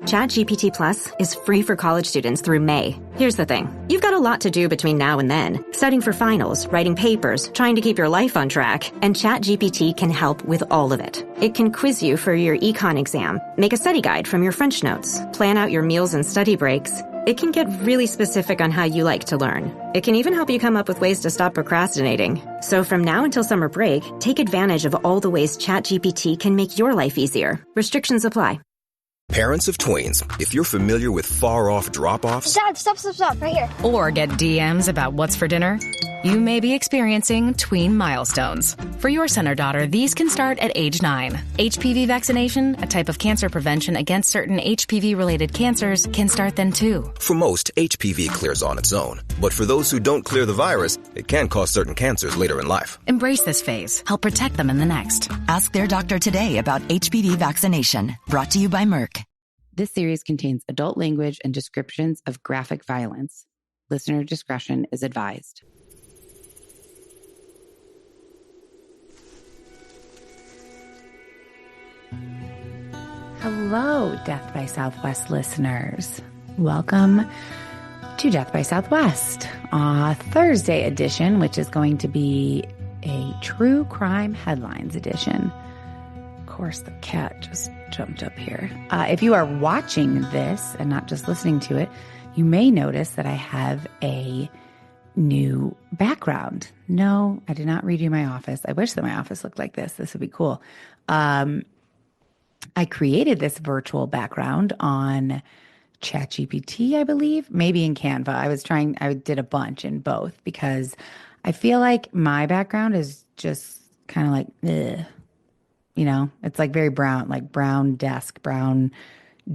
ChatGPT Plus is free for college students through May. Here's the thing. You've got a lot to do between now and then. Studying for finals, writing papers, trying to keep your life on track. And ChatGPT can help with all of it. It can quiz you for your econ exam, make a study guide from your French notes, plan out your meals and study breaks. It can get really specific on how you like to learn. It can even help you come up with ways to stop procrastinating. So from now until summer break, take advantage of all the ways ChatGPT can make your life easier. Restrictions apply. Parents of tweens, if you're familiar with far-off drop-offs... Dad, stop, right here. Or get DMs about what's for dinner, you may be experiencing tween milestones. For your son or daughter, these can start at age 9. HPV vaccination, a type of cancer prevention against certain HPV-related cancers, can start then too. For most, HPV clears on its own. But for those who don't clear the virus, it can cause certain cancers later in life. Embrace this phase. Help protect them in the next. Ask their doctor today about HPV vaccination. Brought to you by Merck. This series contains adult language and descriptions of graphic violence. Listener discretion is advised. Hello, Death by Southwest listeners. Welcome to Death by Southwest, Thursday edition, which is going to be a true crime headlines edition. Of course, the cat just jumped up here. If you are watching this and not just listening to it, you may notice that I have a new background. No, I did not redo my office. I wish that my office looked like this. This would be cool. I created this virtual background on ChatGPT, I believe, maybe in Canva. I did a bunch in both because I feel like my background is just kind of like, ugh. You know, it's like very brown, like brown desk, brown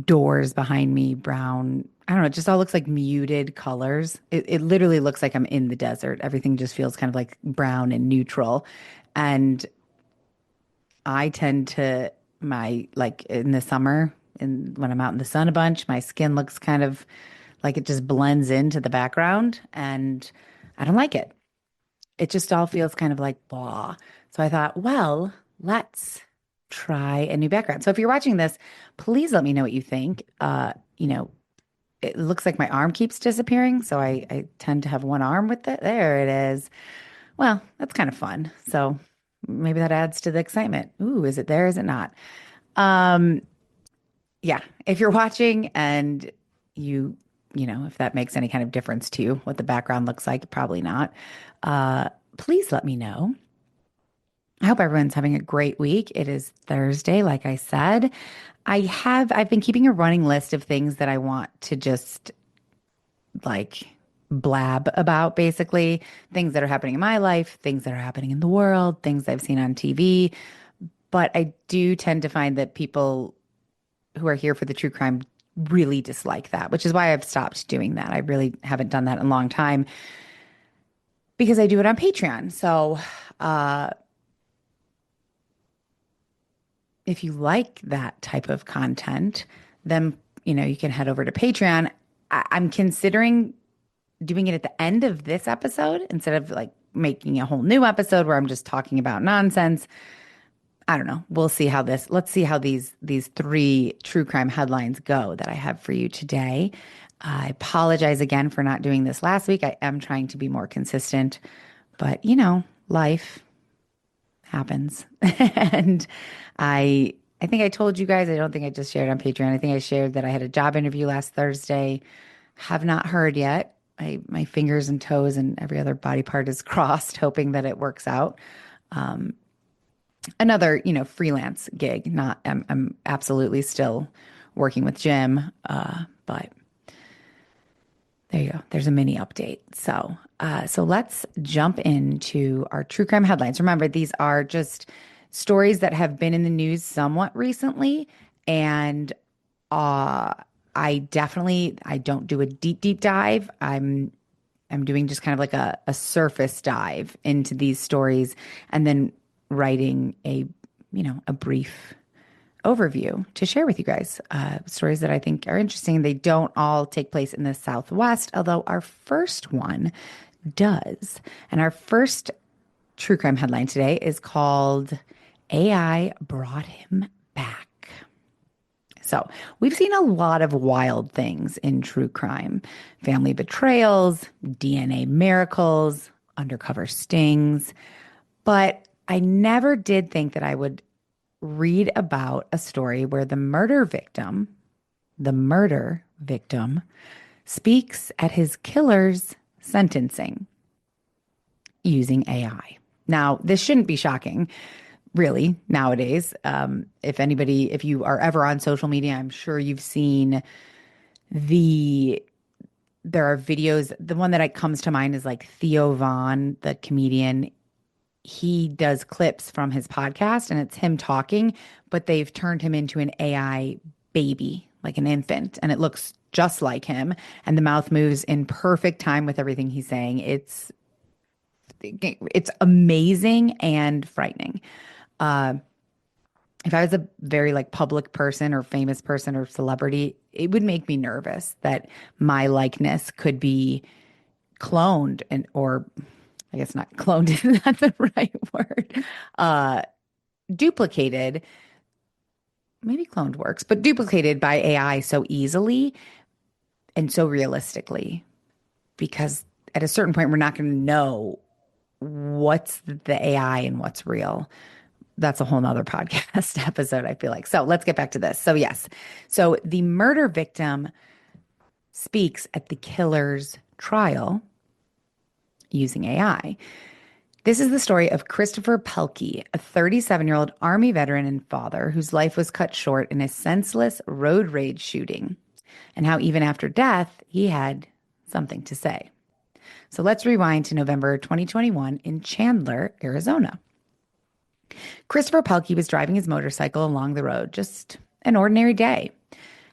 doors behind me, brown, I don't know, it just all looks like muted colors. It literally looks like I'm in the desert. Everything just feels kind of like brown and neutral. And I tend to, like in the summer, and when I'm out in the sun a bunch, my skin looks kind of like it just blends into the background, and I don't like it. It just all feels kind of like blah. So I thought, well, let's try a new background. So if you're watching this, please let me know what you think. It looks like my arm keeps disappearing, so I tend to have one arm with it. There it is. Well, that's kind of fun. So maybe that adds to the excitement. Ooh, is it there? Is it not? Yeah, if you're watching and if that makes any kind of difference to you, what the background looks like, probably not. Please let me know. I hope everyone's having a great week. It is Thursday, like I said. I've been keeping a running list of things that I want to just like blab about, basically. Things that are happening in my life, things that are happening in the world, things I've seen on TV. But I do tend to find that people who are here for the true crime really dislike that, which is why I've stopped doing that. I really haven't done that in a long time because I do it on Patreon. So, if you like that type of content, then, you can head over to Patreon. I'm considering doing it at the end of this episode instead of like making a whole new episode where I'm just talking about nonsense. I don't know. Let's see how these 3 true crime headlines go that I have for you today. I apologize again for not doing this last week. I am trying to be more consistent, but life happens. And I think I told you guys, I don't think I just shared on Patreon. I think I shared that I had a job interview last Thursday. Have not heard yet. My fingers and toes and every other body part is crossed, hoping that it works out. Another, freelance gig. I'm absolutely still working with Jim, but there you go. There's a mini update. So let's jump into our true crime headlines. Remember, these are just stories that have been in the news somewhat recently, and I don't do a deep dive. I'm doing just kind of like a surface dive into these stories, and then writing a brief overview to share with you guys. Stories that I think are interesting. They don't all take place in the Southwest, although our first one does. And our first true crime headline today is called AI Brought Him Back. So we've seen a lot of wild things in true crime: family betrayals, DNA miracles, undercover stings. But I never did think that I would read about a story where the murder victim speaks at his killer's sentencing using AI. Now, this shouldn't be shocking, really, nowadays. If you are ever on social media, I'm sure you've seen there are videos. The one that comes to mind is like Theo Vaughn, the comedian. He does clips from his podcast and it's him talking, but they've turned him into an AI baby, like an infant, and it looks just like him. And the mouth moves in perfect time with everything he's saying. It's amazing and frightening. If I was a very like public person or famous person or celebrity, it would make me nervous that my likeness could be cloned or I guess not cloned is not the right word. Duplicated. Maybe cloned works, but duplicated by AI so easily and so realistically. Because at a certain point, we're not going to know what's the AI and what's real. That's a whole nother podcast episode, I feel like. So let's get back to this. So yes. So the murder victim speaks at the killer's trial using AI. This is the story of Christopher Pelkey, a 37-year-old Army veteran and father whose life was cut short in a senseless road rage shooting, and how even after death, he had something to say. So let's rewind to November 2021 in Chandler, Arizona. Christopher Pelkey was driving his motorcycle along the road, just an ordinary day.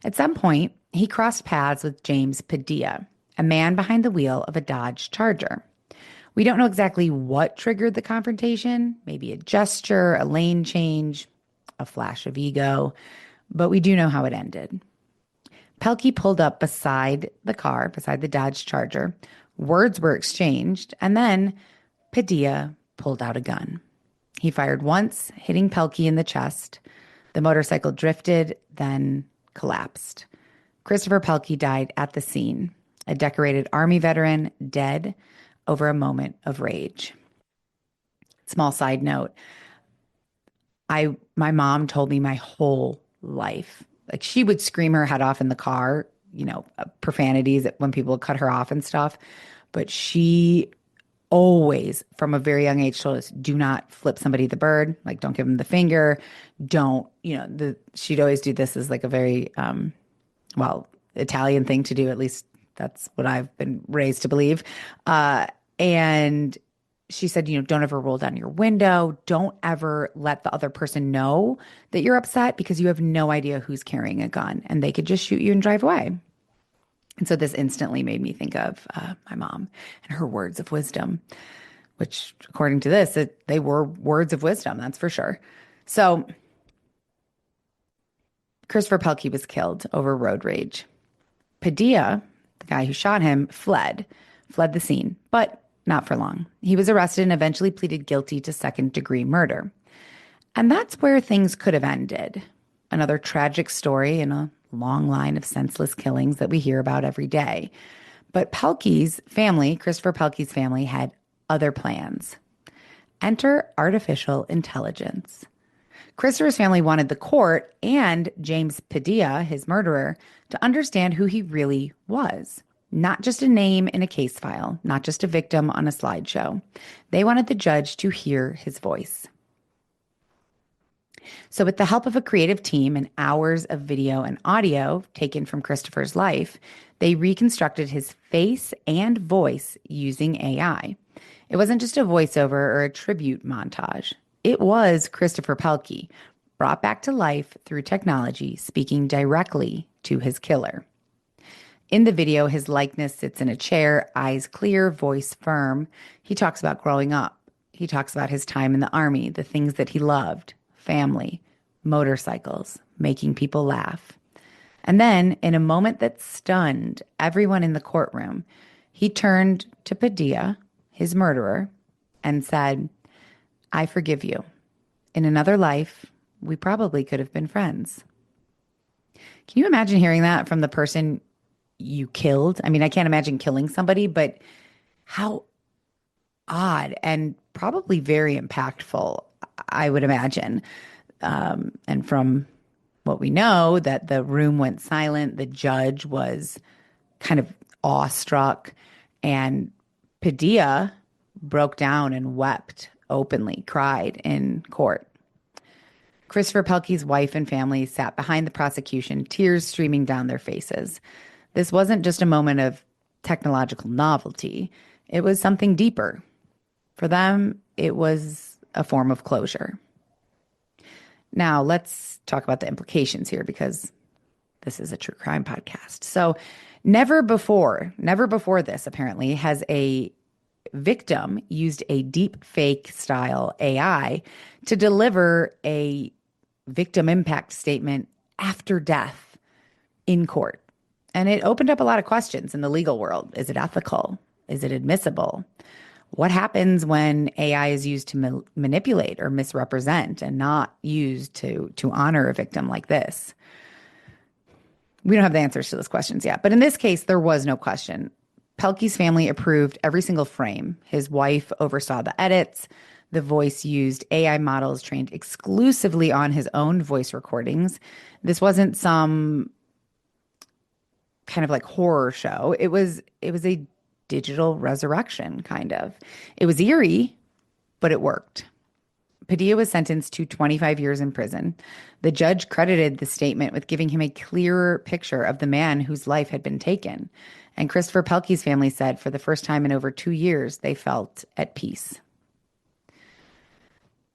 At some point, he crossed paths with James Padilla, a man behind the wheel of a Dodge Charger. We don't know exactly what triggered the confrontation, maybe a gesture, a lane change, a flash of ego, but we do know how it ended. Pelkey pulled up beside the Dodge Charger. Words were exchanged, and then Padilla pulled out a gun. He fired once, hitting Pelkey in the chest. The motorcycle drifted, then collapsed. Christopher Pelkey died at the scene, a decorated Army veteran, dead over a moment of rage. Small side note, my mom told me my whole life, like she would scream her head off in the car, profanities when people would cut her off and stuff. But she always, from a very young age, told us, do not flip somebody the bird. Like, don't give them the finger. Don't, she'd always do this as like a very, Italian thing to do. At least that's what I've been raised to believe. And she said, don't ever roll down your window. Don't ever let the other person know that you're upset, because you have no idea who's carrying a gun and they could just shoot you and drive away. And so this instantly made me think of my mom and her words of wisdom, which according to this, they were words of wisdom, that's for sure. So Christopher Pelkey was killed over road rage. Padilla, the guy who shot him, fled the scene, but not for long. He was arrested and eventually pleaded guilty to second-degree murder. And that's where things could have ended. Another tragic story in a long line of senseless killings that we hear about every day. But Christopher Pelkey's family, had other plans. Enter artificial intelligence. Christopher's family wanted the court and James Padilla, his murderer, to understand who he really was. Not just a name in a case file, not just a victim on a slideshow. They wanted the judge to hear his voice. So with the help of a creative team and hours of video and audio taken from Christopher's life, they reconstructed his face and voice using AI. It wasn't just a voiceover or a tribute montage. It was Christopher Pelkey, brought back to life through technology, speaking directly to his killer. In the video, his likeness sits in a chair, eyes clear, voice firm. He talks about growing up. He talks about his time in the Army, the things that he loved, family, motorcycles, making people laugh. And then, in a moment that stunned everyone in the courtroom, he turned to Padilla, his murderer, and said, "I forgive you. In another life, we probably could have been friends." Can you imagine hearing that from the person you killed? I mean, I can't imagine killing somebody, but how odd and probably very impactful, I would imagine. And from what we know, that the room went silent, the judge was kind of awestruck, and Padilla broke down and wept openly, cried in court. Christopher Pelkey's wife and family sat behind the prosecution, tears streaming down their faces. This wasn't just a moment of technological novelty, it was something deeper. For them, it was a form of closure. Now, let's talk about the implications here, because this is a true crime podcast. So, never before this, apparently, has a victim used a deep fake style AI to deliver a victim impact statement after death in court. And it opened up a lot of questions in the legal world. Is it ethical? Is it admissible? What happens when AI is used to manipulate or misrepresent and not used to honor a victim like this? We don't have the answers to those questions yet. But in this case, there was no question. Pelkey's family approved every single frame. His wife oversaw the edits. The voice used AI models trained exclusively on his own voice recordings. This wasn't some kind of like horror show. It was a digital resurrection, kind of. It was eerie, but it worked. Padilla was sentenced to 25 years in prison. The judge credited the statement with giving him a clearer picture of the man whose life had been taken. And Christopher Pelkey's family said for the first time in over 2 years, they felt at peace.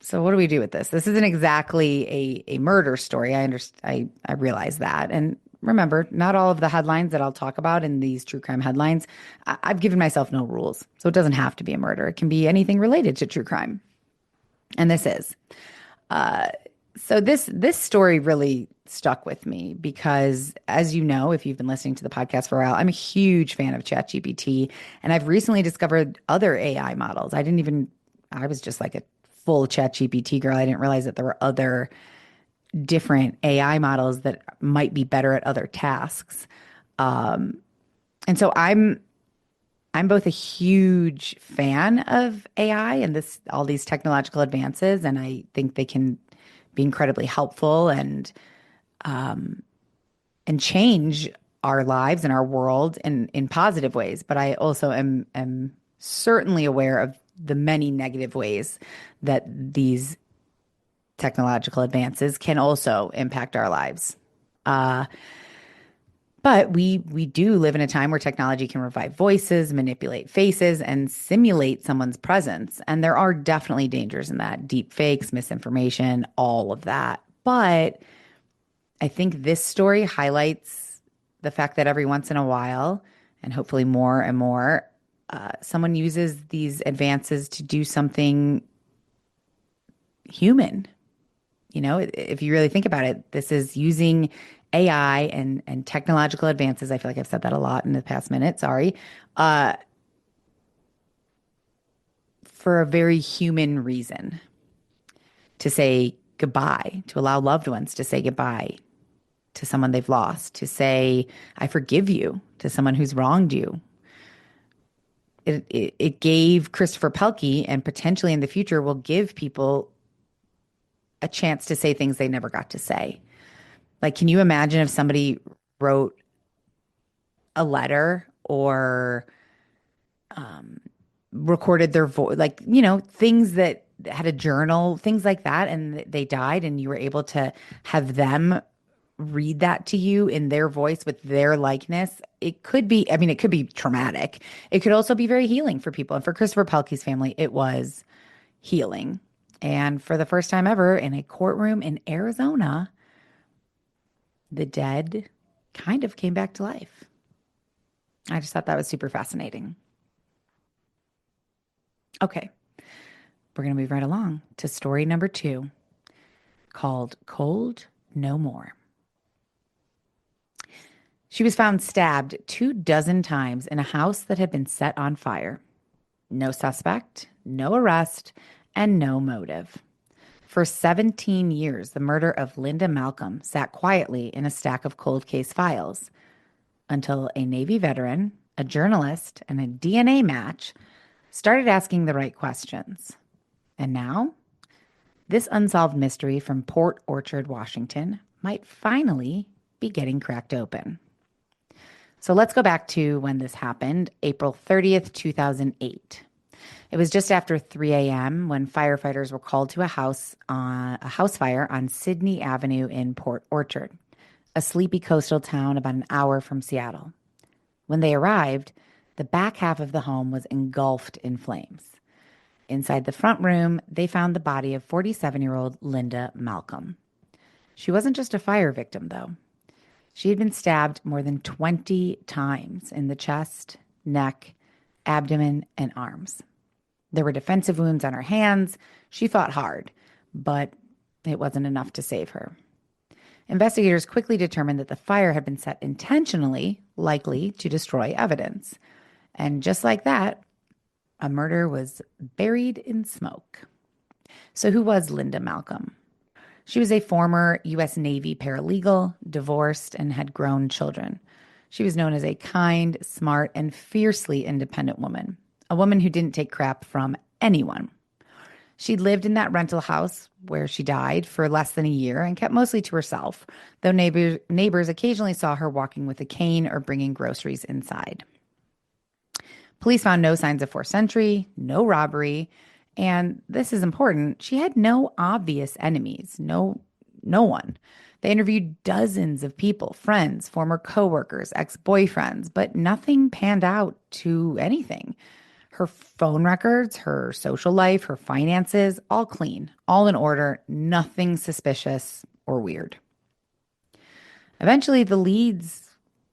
So what do we do with this? This isn't exactly a murder story. I realize that. And remember, not all of the headlines that I'll talk about in these true crime headlines, I've given myself no rules. So it doesn't have to be a murder. It can be anything related to true crime. And this is. So this story really stuck with me because, as you know, if you've been listening to the podcast for a while, I'm a huge fan of ChatGPT, and I've recently discovered other AI models. I was just like a full ChatGPT girl. I didn't realize that there were other different AI models that might be better at other tasks. And so I'm both a huge fan of AI and all these technological advances, and I think they can be incredibly helpful and change our lives and our world in positive ways. But I also am certainly aware of the many negative ways that these technological advances can also impact our lives. But we do live in a time where technology can revive voices, manipulate faces, and simulate someone's presence. And there are definitely dangers in that. Deep fakes, misinformation, all of that. But I think this story highlights the fact that every once in a while, and hopefully more and more, someone uses these advances to do something human. You know, if you really think about it, this is using AI and technological advances. I feel like I've said that a lot in the past minute. Sorry. For a very human reason, to say goodbye, to allow loved ones to say goodbye to someone they've lost, to say, I forgive you to someone who's wronged you. It gave Christopher Pelkey, and potentially in the future will give people a chance to say things they never got to say. Like, can you imagine if somebody wrote a letter or recorded their voice, like, you know, things that had a journal, things like that, and they died, and you were able to have them read that to you in their voice with their likeness? It could be, I mean, it could be traumatic. It could also be very healing for people. And for Christopher Pelkey's family, it was healing. And for the first time ever in a courtroom in Arizona, the dead kind of came back to life. I just thought that was super fascinating. Okay, we're going to move right along to story number 2, called Cold No More. She was found stabbed 24 times in a house that had been set on fire. No suspect, no arrest, and no motive. For 17 years, the murder of Linda Malcolm sat quietly in a stack of cold case files until a Navy veteran, a journalist, and a DNA match started asking the right questions. And now, this unsolved mystery from Port Orchard, Washington, might finally be getting cracked open. So let's go back to when this happened, April 30th, 2008. It was just after 3 a.m. when firefighters were called to a house fire on Sydney Avenue in Port Orchard, a sleepy coastal town about an hour from Seattle. When they arrived, the back half of the home was engulfed in flames. Inside the front room, they found the body of 47-year-old Linda Malcolm. She wasn't just a fire victim, though. She had been stabbed more than 20 times in the chest, neck, abdomen, and arms. There were defensive wounds on her hands. She fought hard, but it wasn't enough to save her. Investigators quickly determined that the fire had been set intentionally, likely to destroy evidence. And just like that, a murder was buried in smoke. So who was Linda Malcolm? She was a former U.S. Navy paralegal, divorced, and had grown children. She was known as a kind, smart, and fiercely independent woman, a woman who didn't take crap from anyone. She lived in that rental house where she died for less than a year and kept mostly to herself, though neighbors occasionally saw her walking with a cane or bringing groceries inside. Police found no signs of forced entry, no robbery, and this is important, she had no obvious enemies, no one. They interviewed dozens of people, friends, former coworkers, ex-boyfriends, but nothing panned out to anything. Her phone records, her social life, her finances, all clean, all in order, nothing suspicious or weird. Eventually, the leads,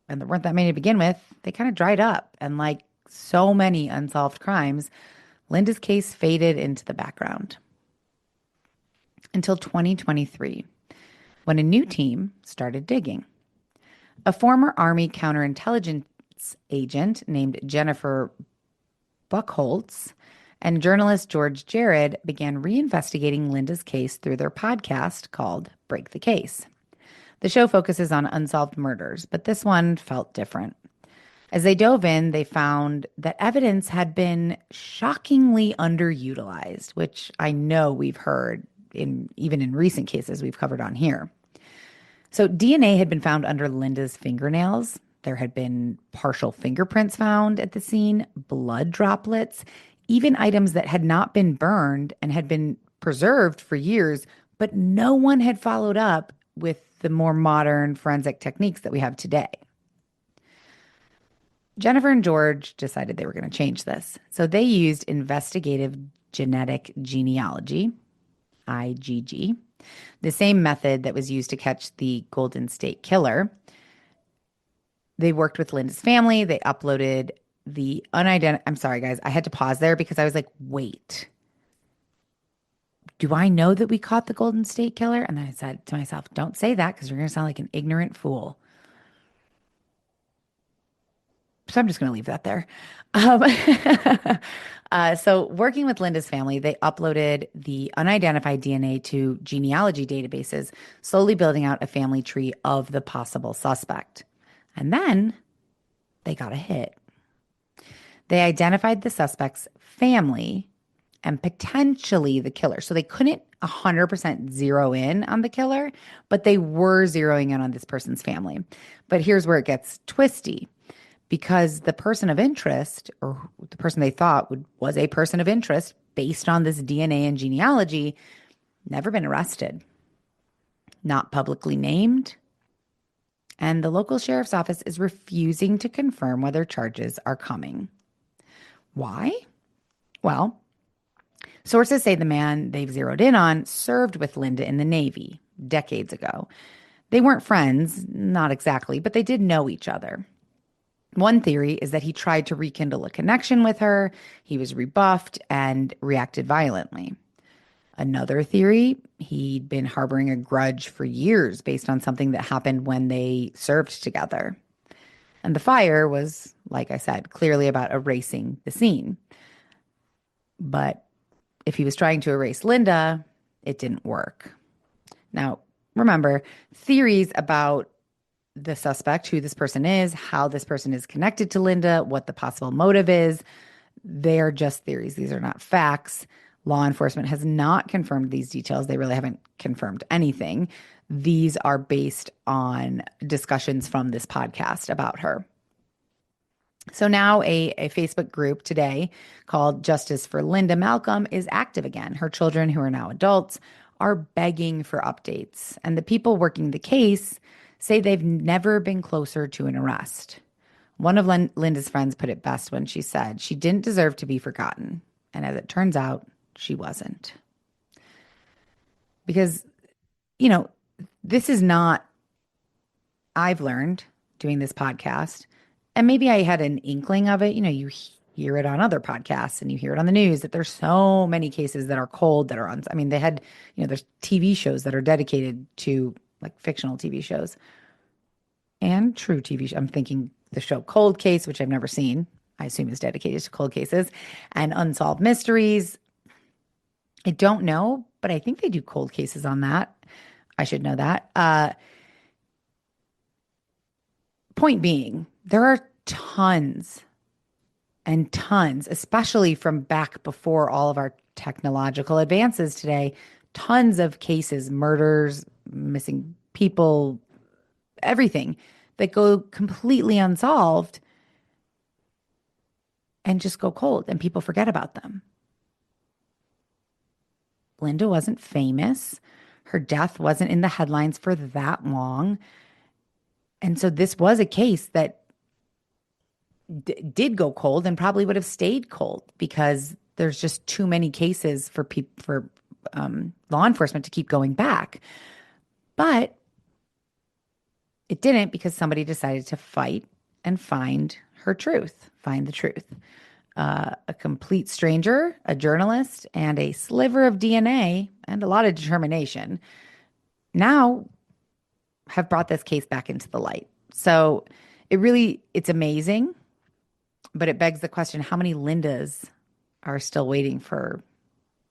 and there weren't that many to begin with, they kind of dried up. And like so many unsolved crimes, Linda's case faded into the background. Until 2023, when a new team started digging. A former Army counterintelligence agent named Jennifer Buchholz and journalist George Jared began reinvestigating Linda's case through their podcast called Break the Case. The show focuses on unsolved murders, but this one felt different. As they dove in, they found that evidence had been shockingly underutilized, which I know we've heard even in recent cases we've covered on here. So DNA had been found under Linda's fingernails. There had been partial fingerprints found at the scene, blood droplets, even items that had not been burned and had been preserved for years, but no one had followed up with the more modern forensic techniques that we have today. Jennifer and George decided they were going to change this. So they used investigative genetic genealogy, IgG, the same method that was used to catch the Golden State Killer. They worked with Linda's family. They uploaded the unidentified. I'm sorry, guys. I had to pause there because I was like, wait, do I know that we caught the Golden State Killer? And then I said to myself, don't say that because you're going to sound like an ignorant fool. So I'm just going to leave that there. So working with Linda's family, they uploaded the unidentified DNA to genealogy databases, slowly building out a family tree of the possible suspect. And then they got a hit. They identified the suspect's family and potentially the killer. So they couldn't 100% zero in on the killer, but they were zeroing in on this person's family. But here's where it gets twisty. Because the person of interest, or the person they thought was a person of interest based on this DNA and genealogy, never been arrested, not publicly named, and the local sheriff's office is refusing to confirm whether charges are coming. Why? Well, sources say the man they've zeroed in on served with Linda in the Navy decades ago. They weren't friends, not exactly, but they did know each other. One theory is that he tried to rekindle a connection with her. He was rebuffed and reacted violently. Another theory, he'd been harboring a grudge for years based on something that happened when they served together. And the fire was, like I said, clearly about erasing the scene. But if he was trying to erase Linda, it didn't work. Now, remember, theories about the suspect, who this person is, how this person is connected to Linda, what the possible motive is, they are just theories. These are not facts. Law enforcement has not confirmed these details. They really haven't confirmed anything. These are based on discussions from this podcast about her. So now a Facebook group today called Justice for Linda Malcolm is active again. Her children, who are now adults, are begging for updates. And the people working the case say they've never been closer to an arrest. One of Linda's friends put it best when she said she didn't deserve to be forgotten. And as it turns out, she wasn't. Because, this is not, I've learned doing this podcast, and maybe I had an inkling of it. You hear it on other podcasts and you hear it on the news that there's so many cases that are cold, that are on. I mean, they had, there's TV shows that are dedicated to like fictional TV shows and true TV shows. I'm thinking the show Cold Case, which I've never seen, I assume is dedicated to cold cases, and Unsolved Mysteries. I don't know, but I think they do cold cases on that. I should know that. Point being, there are tons and tons, especially from back before all of our technological advances today, tons of cases, murders, missing people, everything that go completely unsolved and just go cold and people forget about them. Linda wasn't famous. Her death wasn't in the headlines for that long. And so this was a case that did go cold and probably would have stayed cold because there's just too many cases for law enforcement to keep going back. But it didn't, because somebody decided to fight and find the truth. A complete stranger, a journalist, and a sliver of DNA and a lot of determination now have brought this case back into the light. So it's amazing, but it begs the question, how many Lindas are still waiting for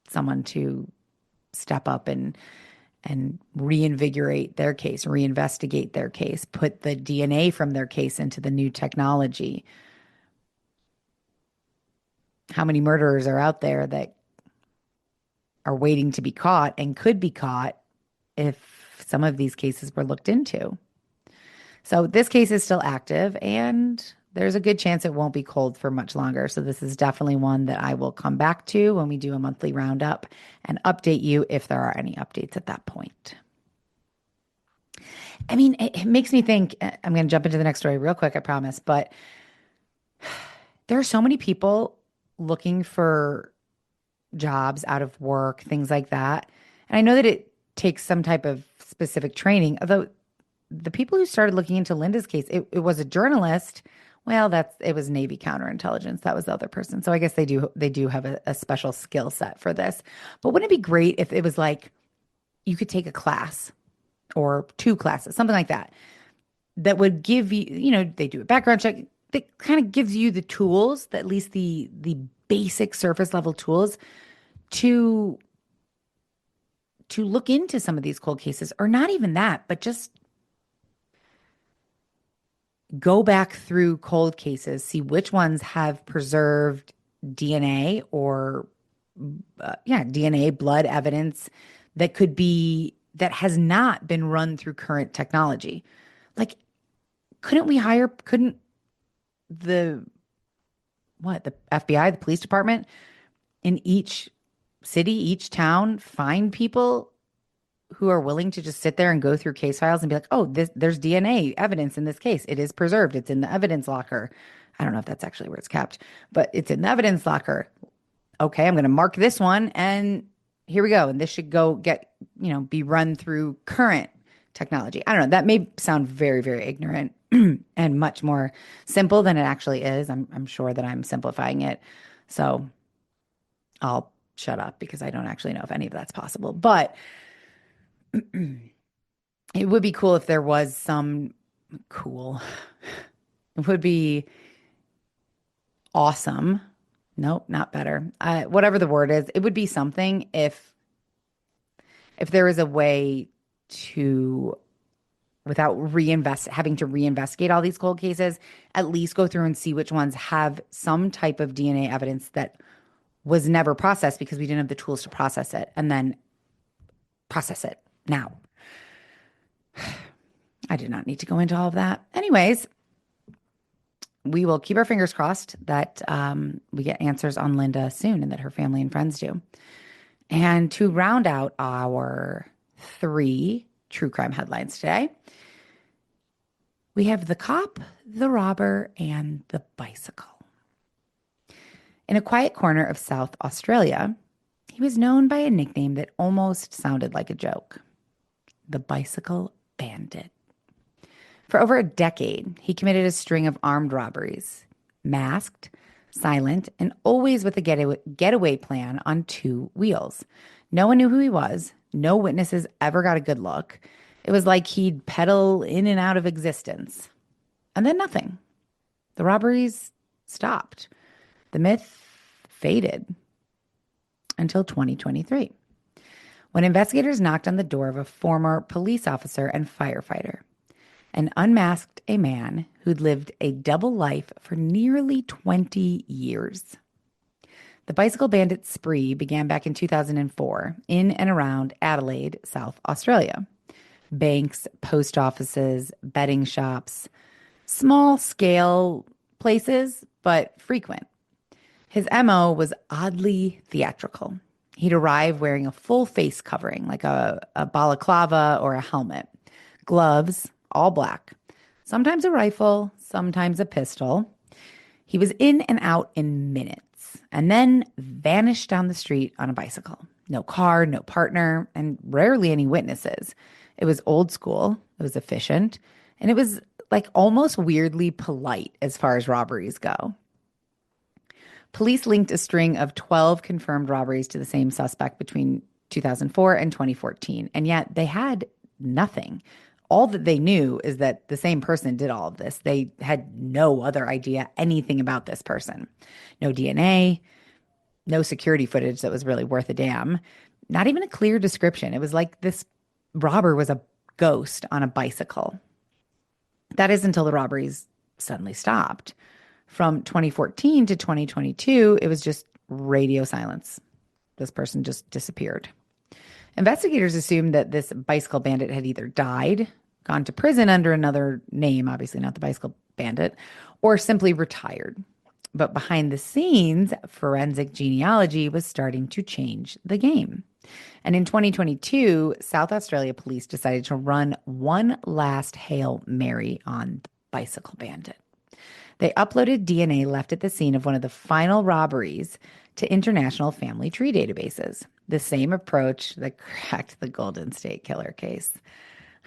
someone to step up and reinvigorate their case, reinvestigate their case, put the DNA from their case into the new technology? How many murderers are out there that are waiting to be caught and could be caught if some of these cases were looked into? So this case is still active, and there's a good chance it won't be cold for much longer. So this is definitely one that I will come back to when we do a monthly roundup and update you if there are any updates at that point. I mean, it makes me think, I'm going to jump into the next story real quick, I promise, but there are so many people looking for jobs, out of work, things like that. And I know that it takes some type of specific training, although the people who started looking into Linda's case, it was a journalist. Well, it was Navy counterintelligence. That was the other person. So I guess they do have a special skill set for this. But wouldn't it be great if it was like you could take a class or 2 classes, something like that, that would give you, they do a background check. That kind of gives you the tools, at least the basic surface level tools to look into some of these cold cases, or not even that, but just go back through cold cases, see which ones have preserved DNA or DNA, blood evidence that has not been run through current technology. Like, couldn't the FBI, the police department in each city, each town, find people who are willing to just sit there and go through case files and be like, oh, there's DNA evidence in this case. It is preserved. It's in the evidence locker. I don't know if that's actually where it's kept, but it's in the evidence locker. Okay, I'm going to mark this one, and here we go. And this should be run through current technology. I don't know. That may sound very, very ignorant and much more simple than it actually is. I'm sure that I'm simplifying it. So I'll shut up because I don't actually know if any of that's possible. But it would be cool if there was some cool. It would be awesome. Nope, not better. Whatever the word is, it would be something if if there is a way to, without having to reinvestigate all these cold cases, at least go through and see which ones have some type of DNA evidence that was never processed because we didn't have the tools to process it, and then process it now. I did not need to go into all of that. Anyways, we will keep our fingers crossed that we get answers on Linda soon and that her family and friends do. And to round out our 3 true crime headlines today, we have the cop, the robber, and the bicycle. In a quiet corner of South Australia, he was known by a nickname that almost sounded like a joke: the Bicycle Bandit. For over a decade, he committed a string of armed robberies, masked, silent, and always with a getaway plan on 2 wheels. No one knew who he was. No witnesses ever got a good look. It was like he'd pedal in and out of existence. And then nothing. The robberies stopped. The myth faded until 2023, when investigators knocked on the door of a former police officer and firefighter and unmasked a man who'd lived a double life for nearly 20 years. The Bicycle Bandit spree began back in 2004 in and around Adelaide, South Australia. Banks, post offices, betting shops, small-scale places, but frequent. His MO was oddly theatrical. He'd arrive wearing a full face covering, like a balaclava or a helmet, gloves, all black, sometimes a rifle, sometimes a pistol. He was in and out in minutes, and then vanished down the street on a bicycle. No car, no partner, and rarely any witnesses. It was old school, it was efficient, and it was like almost weirdly polite as far as robberies go. Police linked a string of 12 confirmed robberies to the same suspect between 2004 and 2014, and yet they had nothing. All that they knew is that the same person did all of this. They had no other idea anything about this person. No DNA, no security footage that was really worth a damn, not even a clear description. It was like this robber was a ghost on a bicycle. That is until the robberies suddenly stopped. From 2014 to 2022, it was just radio silence. This person just disappeared. Investigators assumed that this bicycle bandit had either died, gone to prison under another name, obviously not the Bicycle Bandit, or simply retired. But behind the scenes, forensic genealogy was starting to change the game. And in 2022, South Australia police decided to run one last Hail Mary on the Bicycle Bandit. They uploaded DNA left at the scene of one of the final robberies to international family tree databases. The same approach that cracked the Golden State Killer case.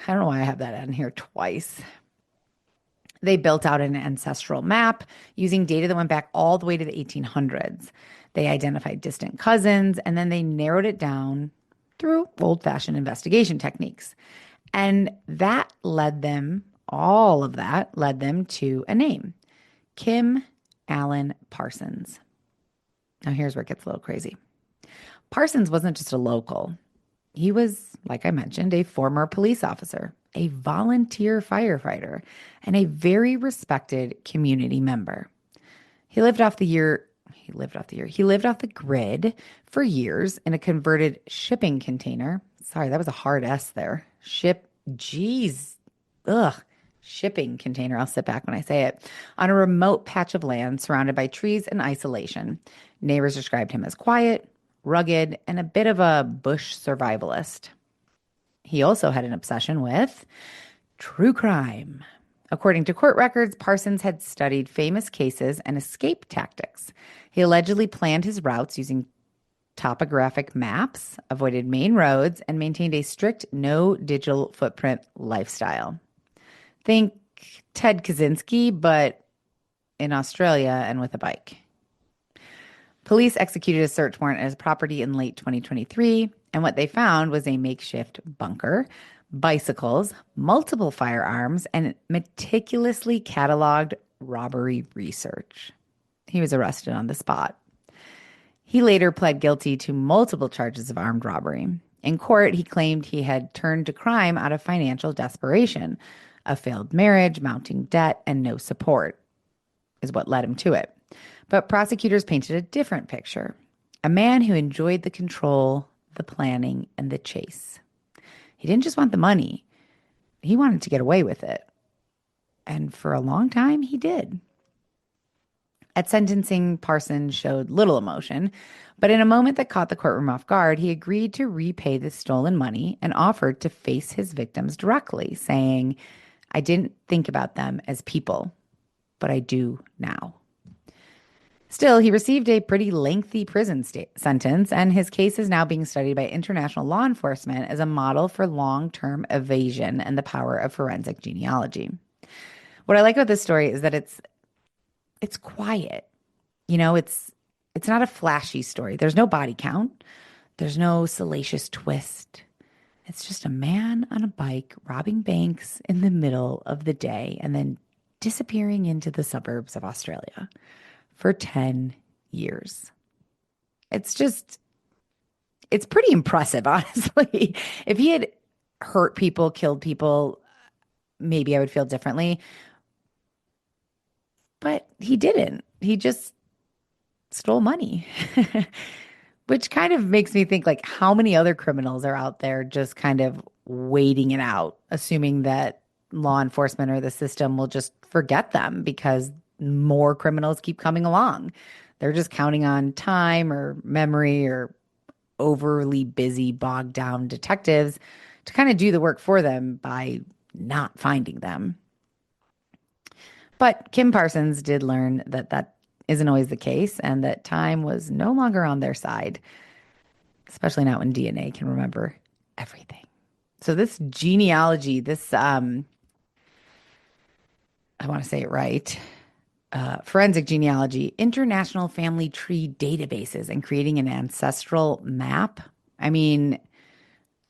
I don't know why I have that in here twice. They built out an ancestral map using data that went back all the way to the 1800s. They identified distant cousins, and then they narrowed it down through old-fashioned investigation techniques. And all of that led them to a name: Kim Allen Parsons. Now here's where it gets a little crazy. Parsons wasn't just a local. He was, like I mentioned, a former police officer, a volunteer firefighter, and a very respected community member. He lived off the grid for years in a converted shipping container. Sorry, that was a hard S there. Shipping container. I'll sit back when I say it. On a remote patch of land surrounded by trees and isolation. Neighbors described him as quiet, rugged, and a bit of a bush survivalist. He also had an obsession with true crime. According to court records, Parsons had studied famous cases and escape tactics. He allegedly planned his routes using topographic maps, avoided main roads, and maintained a strict no digital footprint lifestyle. Think Ted Kaczynski, but in Australia and with a bike. Police executed a search warrant at his property in late 2023, and what they found was a makeshift bunker, bicycles, multiple firearms, and meticulously cataloged robbery research. He was arrested on the spot. He later pled guilty to multiple charges of armed robbery. In court, he claimed he had turned to crime out of financial desperation. A failed marriage, mounting debt, and no support is what led him to it. But prosecutors painted a different picture. A man who enjoyed the control, the planning, and the chase. He didn't just want the money. He wanted to get away with it. And for a long time, he did. At sentencing, Parsons showed little emotion, but in a moment that caught the courtroom off guard, he agreed to repay the stolen money and offered to face his victims directly, saying, "I didn't think about them as people, but I do now." Still, he received a pretty lengthy prison sentence, and his case is now being studied by international law enforcement as a model for long-term evasion and the power of forensic genealogy. What I like about this story is that it's quiet. It's not a flashy story. There's no body count. There's no salacious twist. It's just a man on a bike robbing banks in the middle of the day and then disappearing into the suburbs of Australia for 10 years. It's pretty impressive, honestly. If he had hurt people, killed people, maybe I would feel differently. But he didn't. He just stole money, which kind of makes me think, like, how many other criminals are out there just kind of waiting it out, assuming that law enforcement or the system will just forget them because more criminals keep coming along. They're just counting on time or memory or overly busy, bogged down detectives to kind of do the work for them by not finding them. But Kim Parsons did learn that that isn't always the case and that time was no longer on their side, especially not when DNA can remember everything. So this genealogy, I want to say it right, forensic genealogy, international family tree databases, and creating an ancestral map. I mean,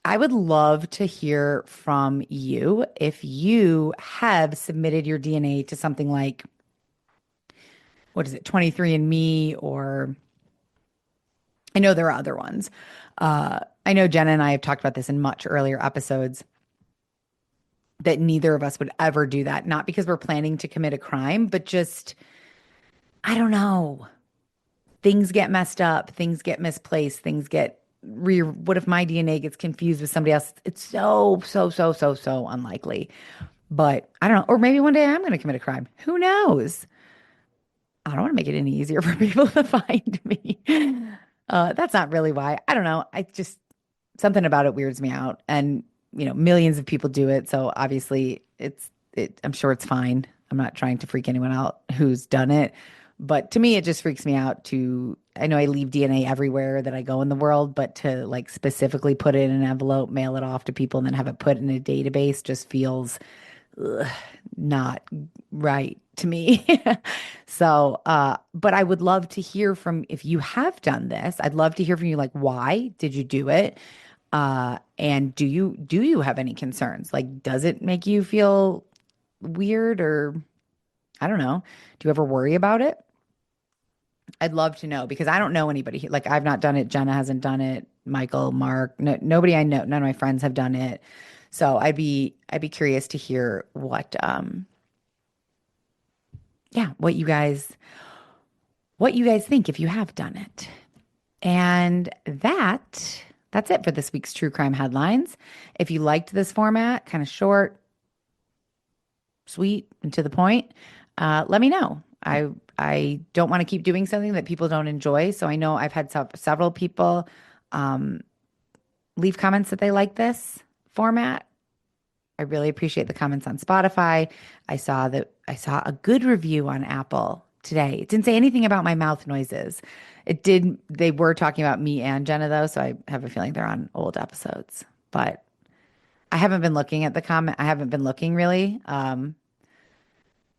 I would love to hear from you if you have submitted your DNA to something like, what is it, 23andMe, or I know there are other ones. I know Jenna and I have talked about this in much earlier episodes, that neither of us would ever do that. Not because we're planning to commit a crime, but just, I don't know. Things get messed up. Things get misplaced. What if my DNA gets confused with somebody else? It's so unlikely. But I don't know. Or maybe one day I'm going to commit a crime. Who knows? I don't want to make it any easier for people to find me. That's not really why. I don't know. Something about it weirds me out. And, millions of people do it. So obviously I'm sure it's fine. I'm not trying to freak anyone out who's done it. But to me, it just freaks me out I know I leave DNA everywhere that I go in the world, but to like specifically put it in an envelope, mail it off to people, and then have it put in a database just feels not right to me. So, but I would love to hear from, if you have done this, I'd love to hear from you. Like, why did you do it? And do you have any concerns? Like, does it make you feel weird, or I don't know. Do you ever worry about it? I'd love to know, because I don't know anybody. Like, I've not done it. Jenna hasn't done it. Michael, Mark, nobody I know, none of my friends have done it. So I'd be curious to hear what you guys think if you have done it. And that's it for this week's True Crime Headlines. If you liked this format, kind of short, sweet, and to the point, let me know. I don't want to keep doing something that people don't enjoy. So I know I've had several people leave comments that they like this format. I really appreciate the comments on Spotify. I saw a good review on Apple today. It didn't say anything about my mouth noises. They were talking about me and Jenna, though, so I have a feeling they're on old episodes. But I haven't been looking at the comment. I haven't been looking really.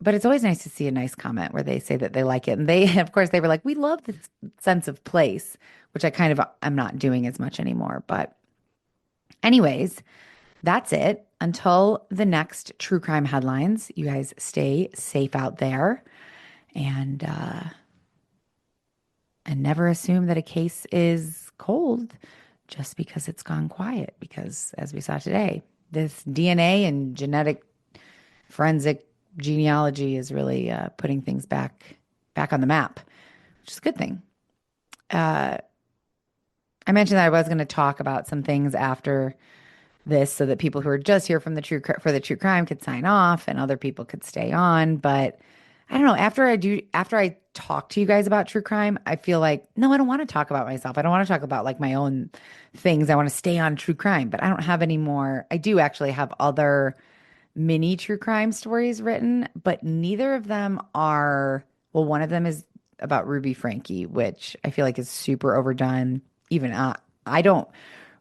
But it's always nice to see a nice comment where they say that they like it. And of course, they were like, we love this sense of place, which I'm not doing as much anymore. But anyways, that's it. Until the next True Crime Headlines, you guys stay safe out there, and never assume that a case is cold just because it's gone quiet. Because as we saw today, this DNA and genetic forensic genealogy is really putting things back on the map, which is a good thing. I mentioned that I was going to talk about some things after this so that people who are just here from the true crime could sign off and other people could stay on. But I don't know. After I talk to you guys about true crime, I feel like, no, I don't want to talk about myself. I don't want to talk about like my own things. I want to stay on true crime, but I don't have any more. I do actually have other mini true crime stories written, but neither of them are, well, one of them is about Ruby Frankie, which I feel like is super overdone. Even I don't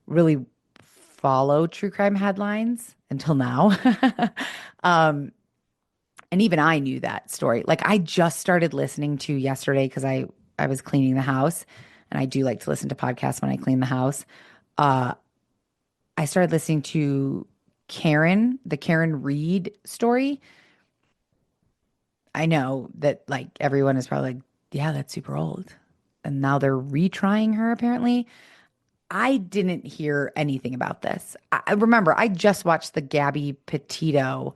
really follow true crime headlines until now. And even I knew that story. Like I just started listening to yesterday because I was cleaning the house, and I do like to listen to podcasts when I clean the house. I started listening to the Karen Reed story. I know that like everyone is probably like, yeah, that's super old. And now they're retrying her apparently. I didn't hear anything about this. I remember I just watched the Gabby Petito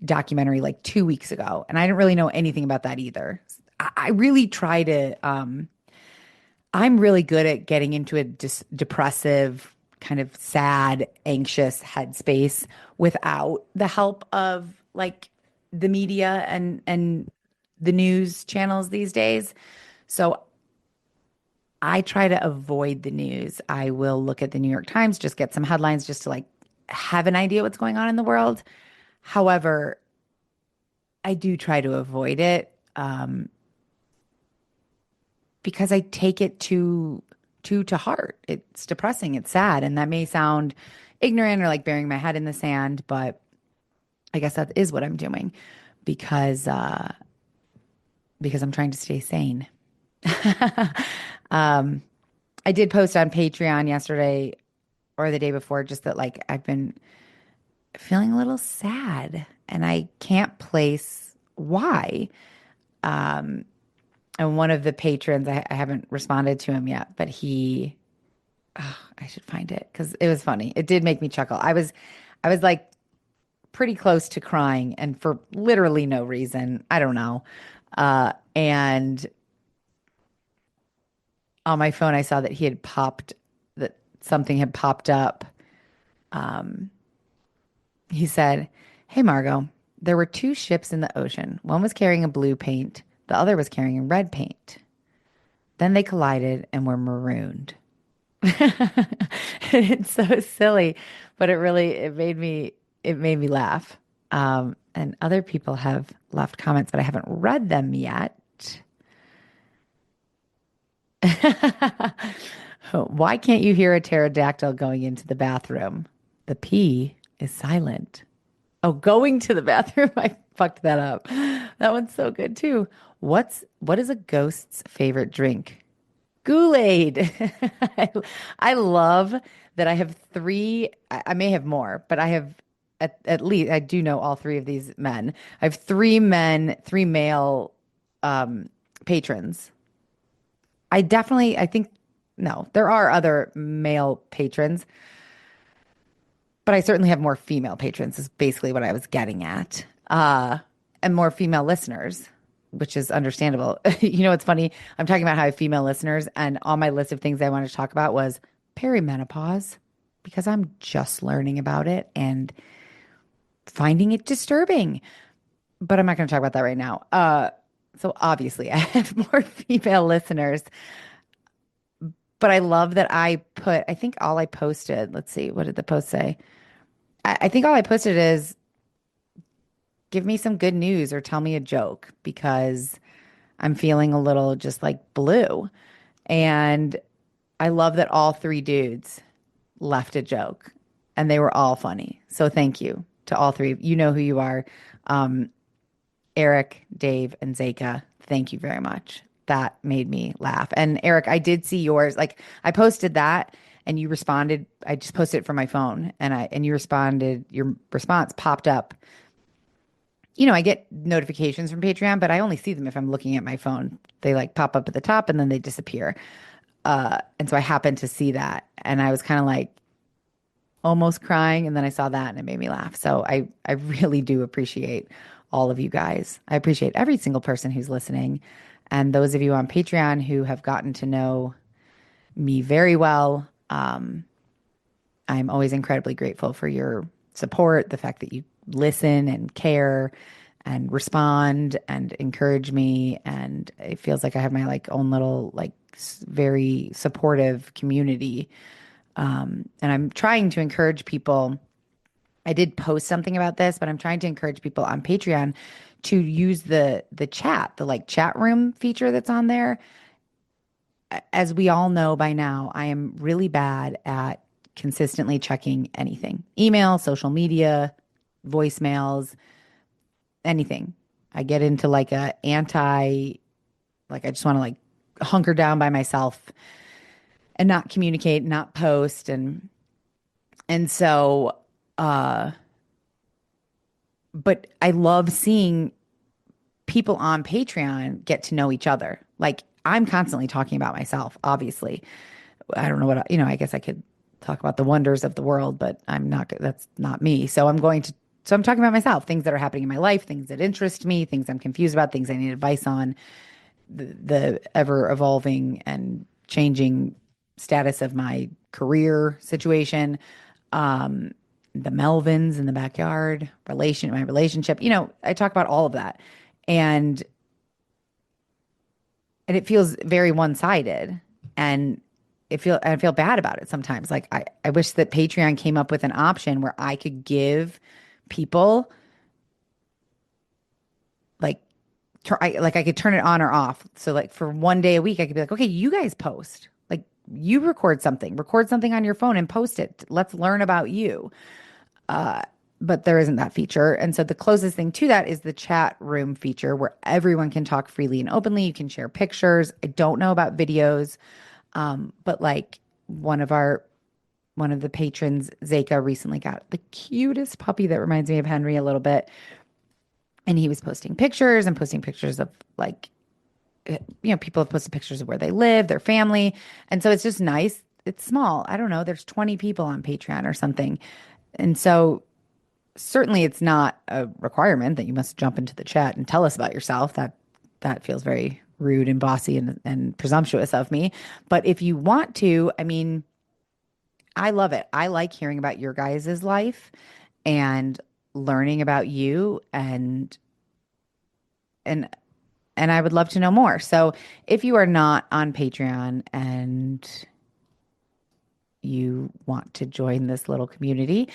documentary like 2 weeks ago, and I didn't really know anything about that either. I really try to, I'm really good at getting into a depressive, kind of sad, anxious headspace without the help of like the media and the news channels these days. So I try to avoid the news. I will look at the New York Times, just get some headlines just to like have an idea what's going on in the world. However, I do try to avoid it because I take it too to heart. It's depressing. It's sad. And that may sound ignorant or like burying my head in the sand, but I guess that is what I'm doing because I'm trying to stay sane. I did post on Patreon yesterday or the day before just that like I've been feeling a little sad and I can't place why. And one of the patrons, I haven't responded to him yet, but I should find it because it was funny. It did make me chuckle. I was like pretty close to crying and for literally no reason. I don't know. And on my phone, I saw that that something had popped up. He said, "Hey, Margot, there were two ships in the ocean. One was carrying a blue paint. The other was carrying red paint. Then they collided and were marooned." It's so silly, but it made me laugh. And other people have left comments, but I haven't read them yet. Why can't you hear a pterodactyl going into the bathroom? The P is silent. Oh, going to the bathroom. I fucked that up. That one's so good too. What is a ghost's favorite drink? Kool-Aid. I love that I have three. I may have more, but I have at least I do know all three of these men. I have three male patrons. I think, no, there are other male patrons, but I certainly have more female patrons, is basically what I was getting at. And more female listeners, which is understandable. You know, it's funny. I'm talking about how I have female listeners, and on my list of things I wanted to talk about was perimenopause, because I'm just learning about it and finding it disturbing. But I'm not going to talk about that right now. So obviously I have more female listeners, but I love that I think all I posted, let's see, what did the post say? I think all I posted is give me some good news or tell me a joke because I'm feeling a little just like blue. And I love that all three dudes left a joke and they were all funny. So thank you to all three. You know who you are. Eric, Dave, and Zeka, thank you very much. That made me laugh. And Eric, I did see yours. Like I posted that and you responded. I just posted it from my phone and you responded. Your response popped up. You know, I get notifications from Patreon, but I only see them if I'm looking at my phone. They like pop up at the top and then they disappear. And so I happened to see that. And I was kind of like almost crying. And then I saw that and it made me laugh. So I really do appreciate all of you guys. I appreciate every single person who's listening. And those of you on Patreon who have gotten to know me very well. I'm always incredibly grateful for your support, the fact that you listen and care and respond and encourage me. And it feels like I have my like own little, like very supportive community. And I'm trying to encourage people. I did post something about this, but I'm trying to encourage people on Patreon to use the chat, the like chat room feature that's on there. As we all know by now, I am really bad at consistently checking anything. Email, social media, voicemails, anything. I get into like like I just want to like hunker down by myself and not communicate, not post and so but I love seeing people on Patreon get to know each other. Like I'm constantly talking about myself, obviously. I don't know what, I guess I could talk about the wonders of the world, but that's not me. So I'm talking about myself, things that are happening in my life, things that interest me, things I'm confused about, things I need advice on, the ever evolving and changing status of my career situation, the Melvins in the backyard, my relationship. I talk about all of that. And it feels very one-sided. And I feel bad about it sometimes. Like I wish that Patreon came up with an option where I could give people like I could turn it on or off. So like for one day a week, I could be like, okay, you guys post. Like you record something on your phone and post it. Let's learn about you. But there isn't that feature. And so the closest thing to that is the chat room feature where everyone can talk freely and openly. You can share pictures. I don't know about videos. But like one of the patrons, Zeka, recently got the cutest puppy that reminds me of Henry a little bit. And he was posting pictures of like, people have posted pictures of where they live, their family. And so it's just nice. It's small. I don't know. There's 20 people on Patreon or something. And so certainly it's not a requirement that you must jump into the chat and tell us about yourself. That feels very rude and bossy and presumptuous of me. But if you want to, I mean, I love it. I like hearing about your guys' life and learning about you and I would love to know more. So if you are not on Patreon and you want to join this little community,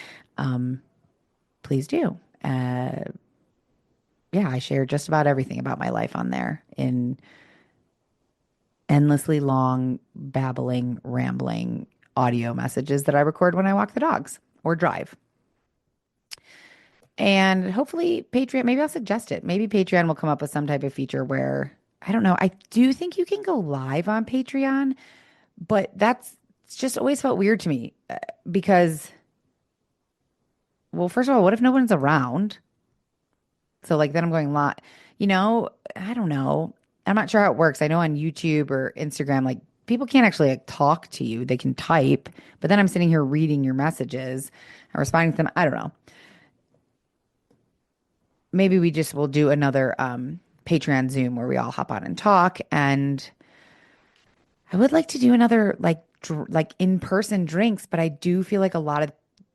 please do. Yeah, I share just about everything about my life on there in endlessly long, babbling, rambling audio messages that I record when I walk the dogs or drive. And hopefully Patreon, maybe I'll suggest it. Maybe Patreon will come up with some type of feature where, I don't know, I do think you can go live on Patreon, but it's just always felt weird to me because, well, first of all, what if no one's around? So like then I'm going I don't know. I'm not sure how it works. I know on YouTube or Instagram, like people can't actually like talk to you. They can type, but then I'm sitting here reading your messages and responding to them. I don't know. Maybe we just will do another Patreon Zoom where we all hop on and talk. And I would like to do another like in-person drinks, but I do feel like a lot of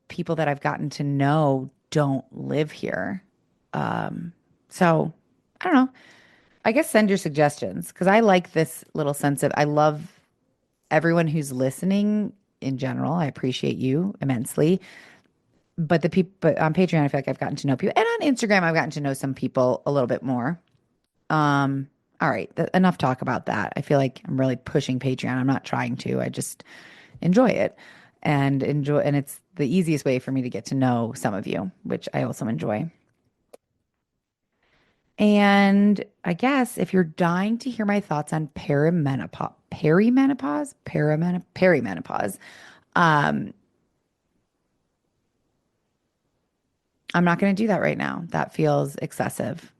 people that I've gotten to know don't live here. So I don't know. I guess send your suggestions because I like this little sense of I love everyone who's listening in general. I appreciate you immensely. But but on Patreon, I feel like I've gotten to know people. And on Instagram, I've gotten to know some people a little bit more. All right, enough talk about that. I feel like I'm really pushing Patreon. I'm not trying to. I just enjoy it and it's the easiest way for me to get to know some of you, which I also enjoy. And I guess if you're dying to hear my thoughts on perimenopause, I'm not going to do that right now. That feels excessive.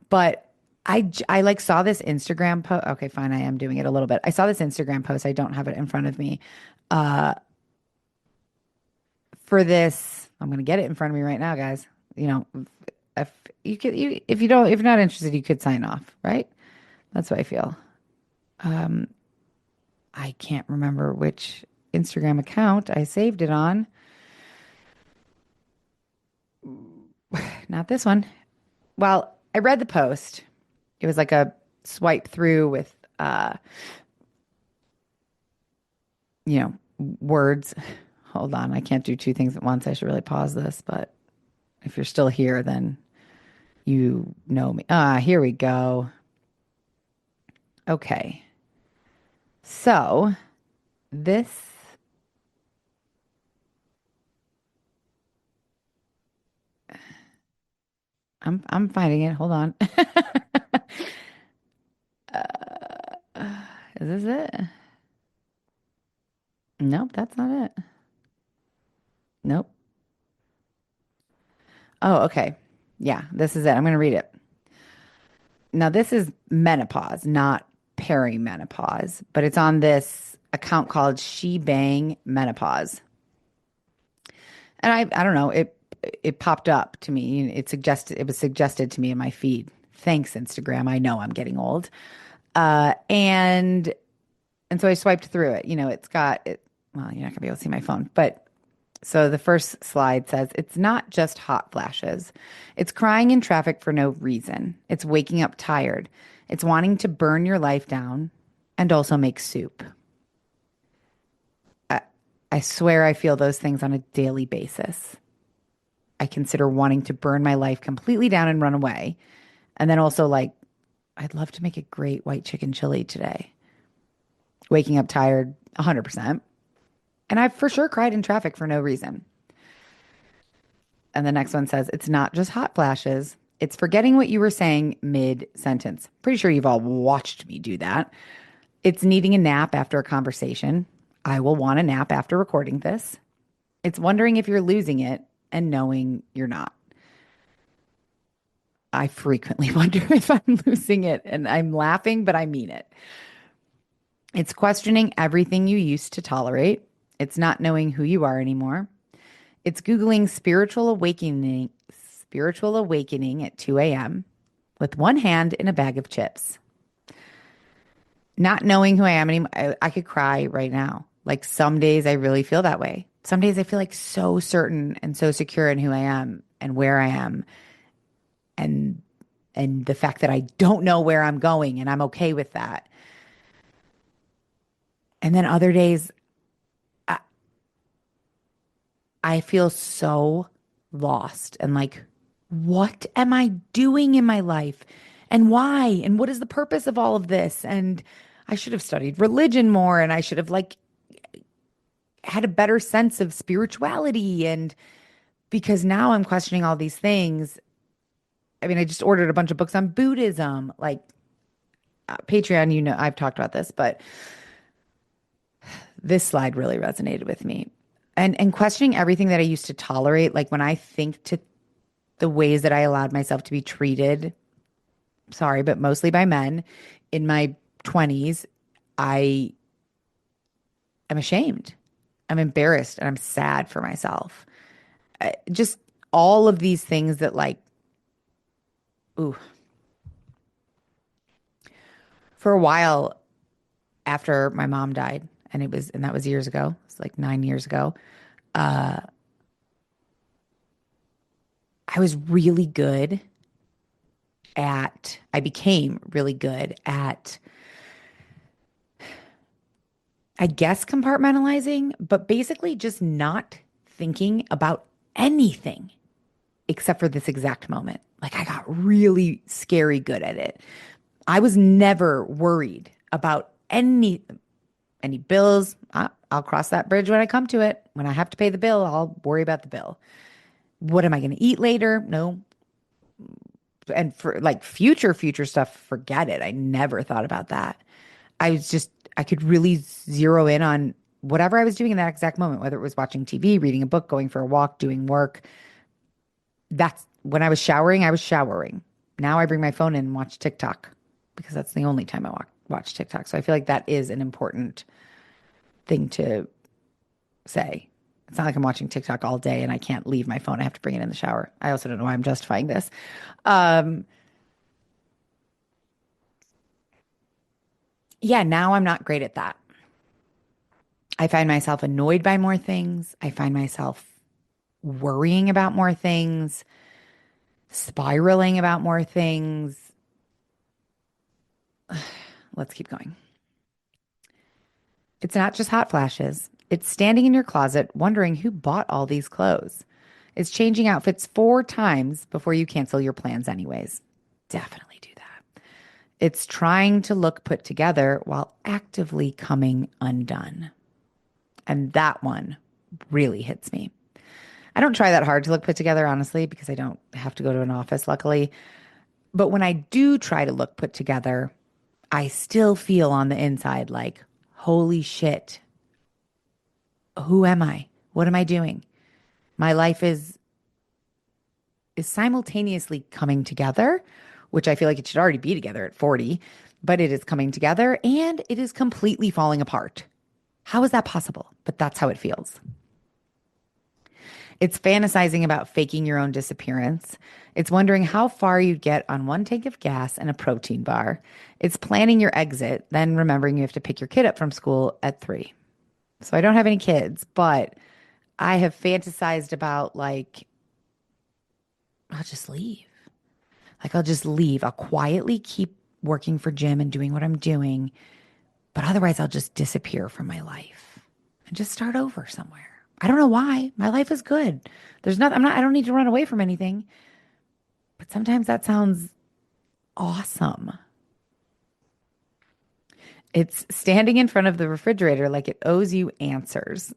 But I like saw this Instagram post. Okay, fine. I am doing it a little bit. I saw this Instagram post. I don't have it in front of me. Uh, for this, I'm going to get it in front of me right now, guys. You know, if if you don't, if you're not interested, you could sign off, right? That's what I feel. Um, I can't remember which Instagram account I saved it on. Not this one. Well, I read the post. It was like a swipe through with, you know, words. Hold on, I can't do two things at once. I should really pause this, but if you're still here, then you know me. Here we go. Okay. So this, I'm finding it. Hold on. Is this it? Nope, that's not it. Nope. Oh, okay. Yeah, this is it. I'm going to read it. Now, this is menopause, not perimenopause, but it's on this account called She Bang Menopause. And I don't know, it popped up to me. It was suggested to me in my feed. Thanks, Instagram. I know I'm getting old. And so I swiped through it. You know, it's got it. Well, you're not gonna be able to see my phone, but so the first slide says it's not just hot flashes. It's crying in traffic for no reason. It's waking up tired. It's wanting to burn your life down and also make soup. I, I swear I feel those things on a daily basis. I consider wanting to burn my life completely down and run away. And then also, like, I'd love to make a great white chicken chili today. Waking up tired, 100%. And I've for sure cried in traffic for no reason. And the next one says, it's not just hot flashes. It's forgetting what you were saying mid sentence. Pretty sure you've all watched me do that. It's needing a nap after a conversation. I will want a nap after recording this. It's wondering if you're losing it and knowing you're not. I frequently wonder if I'm losing it, and I'm laughing, but I mean it. It's questioning everything you used to tolerate. It's not knowing who you are anymore. It's Googling spiritual awakening at 2 a.m. with one hand in a bag of chips. Not knowing who I am anymore. I could cry right now. Like some days I really feel that way. Some days I feel like so certain and so secure in who I am and where I am and the fact that I don't know where I'm going and I'm okay with that. And then other days I feel so lost and like, what am I doing in my life? And why? And what is the purpose of all of this? And I should have studied religion more and I should have like had a better sense of spirituality. And because now I'm questioning all these things. I mean, I just ordered a bunch of books on Buddhism, like Patreon, you know, I've talked about this, but this slide really resonated with me. And questioning everything that I used to tolerate, like when I think to the ways that I allowed myself to be treated, sorry, but mostly by men in my 20s, I am ashamed. I'm embarrassed and I'm sad for myself. Just all of these things that like, ooh. For a while after my mom died, and that was years ago. It's like 9 years ago. I became really good at, I guess, compartmentalizing, but basically just not thinking about anything except for this exact moment. Like I got really scary good at it. I was never worried about any bills. I'll cross that bridge when I come to it. When I have to pay the bill, I'll worry about the bill. What am I going to eat later? No. And for like future stuff, forget it. I never thought about that. I could really zero in on whatever I was doing in that exact moment, whether it was watching TV, reading a book, going for a walk, doing work. That's when I was showering. Now I bring my phone in and watch TikTok because that's the only time I watch TikTok. So I feel like that is an important thing to say. It's not like I'm watching TikTok all day and I can't leave my phone. I have to bring it in the shower. I also don't know why I'm justifying this. Yeah, now I'm not great at that. I find myself annoyed by more things. I find myself worrying about more things, spiraling about more things. Let's keep going. It's not just hot flashes. It's standing in your closet wondering who bought all these clothes. It's changing outfits 4 times before you cancel your plans anyways. Definitely do that. It's trying to look put together while actively coming undone. And that one really hits me. I don't try that hard to look put together, honestly, because I don't have to go to an office, luckily. But when I do try to look put together, I still feel on the inside like, holy shit, who am I? What am I doing? My life is simultaneously coming together, which I feel like it should already be together at 40, but it is coming together and it is completely falling apart. How is that possible? But that's how it feels. It's fantasizing about faking your own disappearance. It's wondering how far you'd get on 1 tank of gas and a protein bar. It's planning your exit, then remembering you have to pick your kid up from school at 3. So I don't have any kids, but I have fantasized about like, I'll just leave. Like, I'll just leave. I'll quietly keep working for Jim and doing what I'm doing. But otherwise, I'll just disappear from my life and just start over somewhere. I don't know why. My life is good. I don't need to run away from anything. But sometimes that sounds awesome. It's standing in front of the refrigerator like it owes you answers.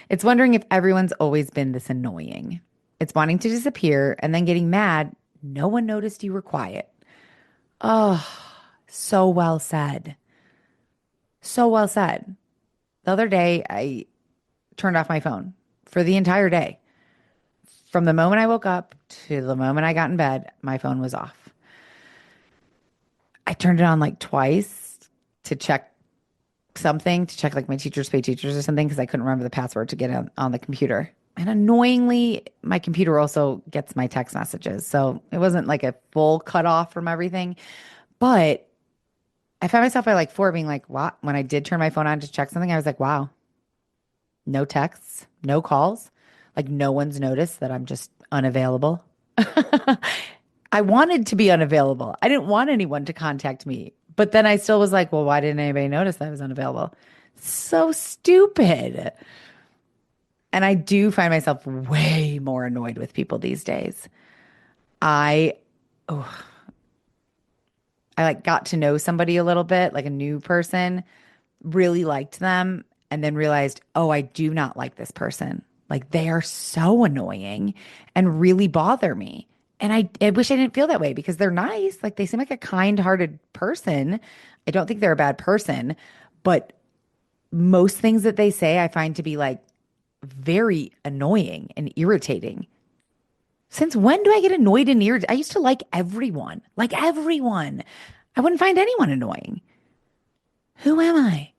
It's wondering if everyone's always been this annoying. It's wanting to disappear and then getting mad. No one noticed you were quiet. Oh, so well said. So well said. The other day, I turned off my phone for the entire day. From the moment I woke up to the moment I got in bed, my phone was off. I turned it on like twice to check something, to check like my teachers pay teachers or something, because I couldn't remember the password to get on the computer. And annoyingly, my computer also gets my text messages. So it wasn't like a full cutoff from everything. But I found myself by like 4 being like, what? When I did turn my phone on to check something, I was like, wow, no texts, no calls. Like no one's noticed that I'm just unavailable. I wanted to be unavailable. I didn't want anyone to contact me. But then I still was like, well, why didn't anybody notice that I was unavailable? So stupid. And I do find myself way more annoyed with people these days. I like got to know somebody a little bit, like a new person, really liked them, and then realized, oh, I do not like this person. Like they are so annoying and really bother me. And I wish I didn't feel that way because they're nice. Like they seem like a kind-hearted person. I don't think they're a bad person, but most things that they say I find to be like very annoying and irritating. Since when do I get annoyed and irritated? I used to like everyone. Like everyone. I wouldn't find anyone annoying. Who am I?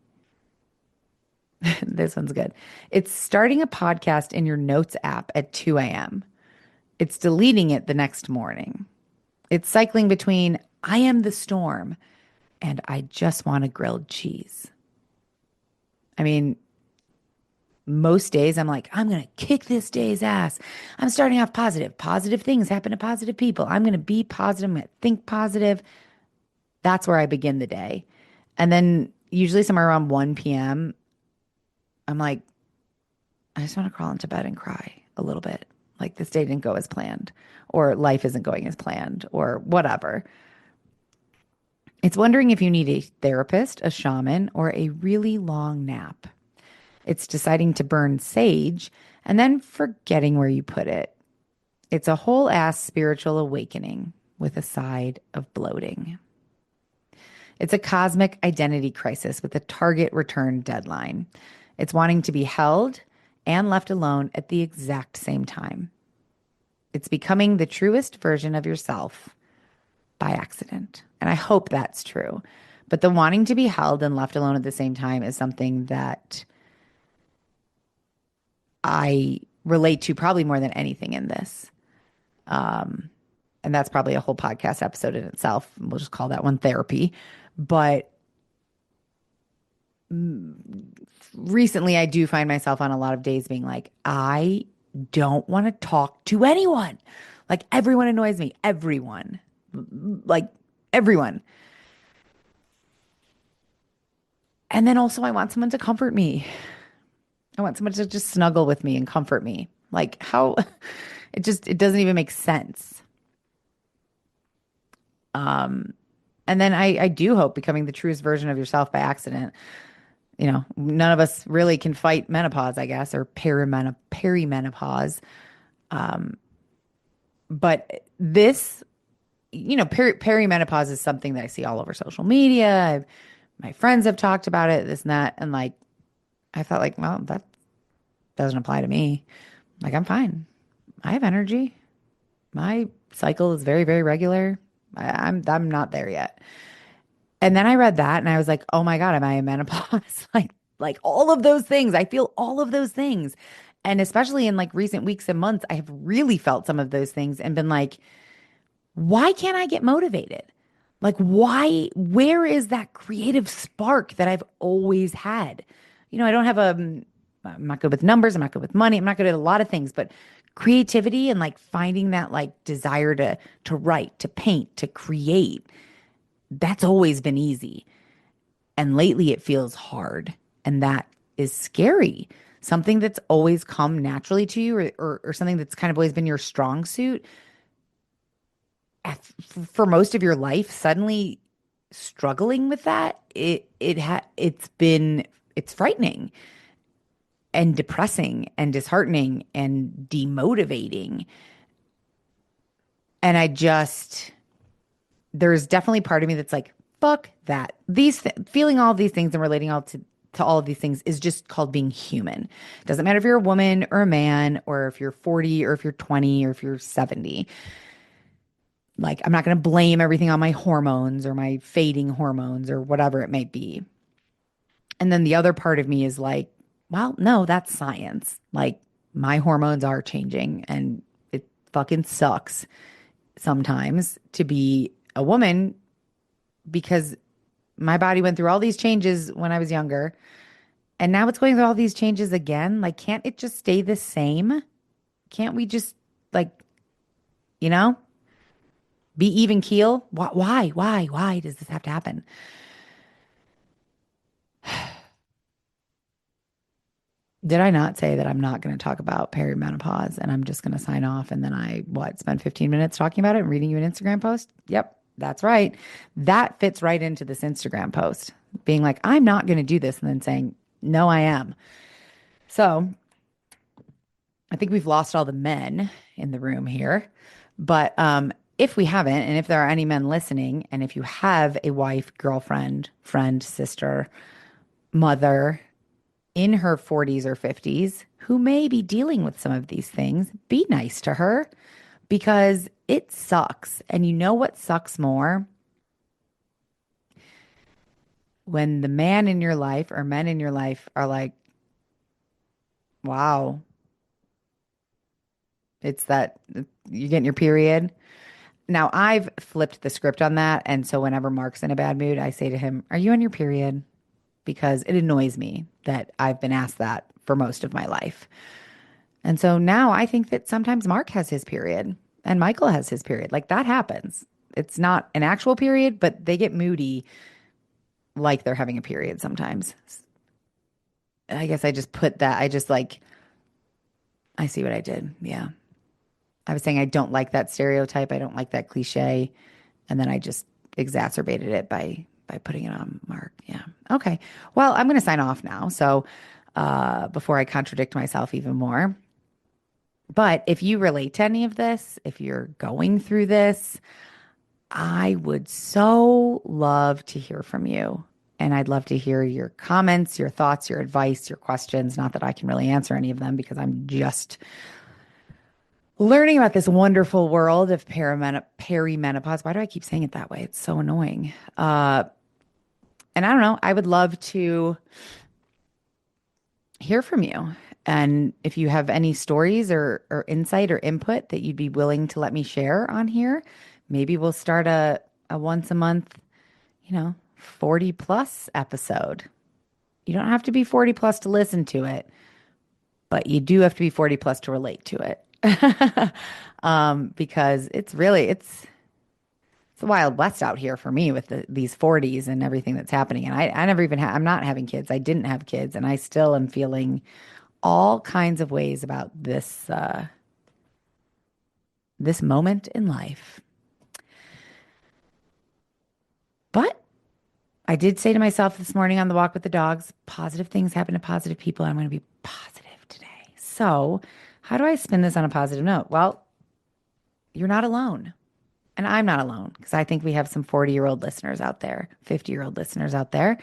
This one's good. It's starting a podcast in your notes app at 2 a.m. It's deleting it the next morning. It's cycling between I am the storm and I just want a grilled cheese. I mean, most days I'm like, I'm going to kick this day's ass. I'm starting off positive. Positive things happen to positive people. I'm going to be positive. I'm going to think positive. That's where I begin the day. And then usually somewhere around 1 p.m., I'm like, I just want to crawl into bed and cry a little bit. Like this day didn't go as planned, or life isn't going as planned, or whatever. It's wondering if you need a therapist, a shaman, or a really long nap. It's deciding to burn sage and then forgetting where you put it. It's a whole ass spiritual awakening with a side of bloating. It's a cosmic identity crisis with a target return deadline. It's wanting to be held and left alone at the exact same time. It's becoming the truest version of yourself by accident. And I hope that's true. But the wanting to be held and left alone at the same time is something that I relate to probably more than anything in this. And that's probably a whole podcast episode in itself. We'll just call that one therapy. But recently, I do find myself on a lot of days being like, I don't want to talk to anyone. Like, everyone annoys me. Everyone. Like, everyone. And then also, I want someone to comfort me. I want someone to just snuggle with me and comfort me. Like, how it doesn't even make sense. And then I do hope becoming the truest version of yourself by accident. You know, none of us really can fight menopause, I guess, or perimenopause. But this, perimenopause is something that I see all over social media. My friends have talked about it, this and that. And like, I thought like, well, that doesn't apply to me. Like, I'm fine. I have energy. My cycle is very, very regular. I'm not there yet. And then I read that and I was like, oh my God, am I in menopause? like all of those things. I feel all of those things. And especially in like recent weeks and months, I have really felt some of those things and been like, why can't I get motivated? Like, where is that creative spark that I've always had? I don't have I'm not good with numbers. I'm not good with money. I'm not good at a lot of things, but creativity and like finding that like desire to write, to paint, to create, that's always been easy. And lately it feels hard. And that is scary. Something that's always come naturally to you or something that's kind of always been your strong suit for most of your life, suddenly struggling with that, it's frightening and depressing and disheartening and demotivating. And there's definitely part of me that's like, fuck that. Feeling all of these things and relating to all of these things is just called being human. It doesn't matter if you're a woman or a man, or if you're 40 or if you're 20 or if you're 70. Like, I'm not going to blame everything on my hormones or my fading hormones or whatever it may be. And then the other part of me is like, well, no, that's science. Like, my hormones are changing and it fucking sucks sometimes to be a woman because my body went through all these changes when I was younger and now it's going through all these changes again. Like, can't it just stay the same? Can't we just like, be even keel? Why does this have to happen? Did I not say that I'm not going to talk about perimenopause and I'm just going to sign off and then spend 15 minutes talking about it and reading you an Instagram post? Yep, that's right. That fits right into this Instagram post. Being like, I'm not going to do this and then saying, no, I am. So I think we've lost all the men in the room here. But if we haven't, and if there are any men listening, and if you have a wife, girlfriend, friend, sister, mother, in her 40s or 50s who may be dealing with some of these things, be nice to her because it sucks. And you know what sucks more? When the man in your life or men in your life are like, wow, it's that you're getting your period. Now, I've flipped the script on that. And so whenever Mark's in a bad mood, I say to him, are you on your period? Because it annoys me that I've been asked that for most of my life. And so now I think that sometimes Mark has his period and Michael has his period. Like, that happens. It's not an actual period, but they get moody like they're having a period sometimes. I guess I just put that. I see what I did. Yeah. I was saying I don't like that stereotype. I don't like that cliche. And then I just exacerbated it by putting it on Mark. Yeah. Okay. Well, I'm going to sign off now. So before I contradict myself even more. But if you relate to any of this, if you're going through this, I would so love to hear from you. And I'd love to hear your comments, your thoughts, your advice, your questions. Not that I can really answer any of them because I'm just learning about this wonderful world of perimenopause. Why do I keep saying it that way? It's so annoying. And I don't know, I would love to hear from you. And if you have any stories or insight or input that you'd be willing to let me share on here, maybe we'll start a once a month, 40 plus episode. You don't have to be 40 plus to listen to it, but you do have to be 40 plus to relate to it. Because it's the Wild West out here for me with these 40s and everything that's happening. And I never even I'm not having kids. I didn't have kids, and I still am feeling all kinds of ways about this moment in life. But I did say to myself this morning on the walk with the dogs, positive things happen to positive people. I'm going to be positive today. So how do I spin this on a positive note? Well, you're not alone. And I'm not alone, because I think we have some 40-year-old listeners out there, 50-year-old listeners out there.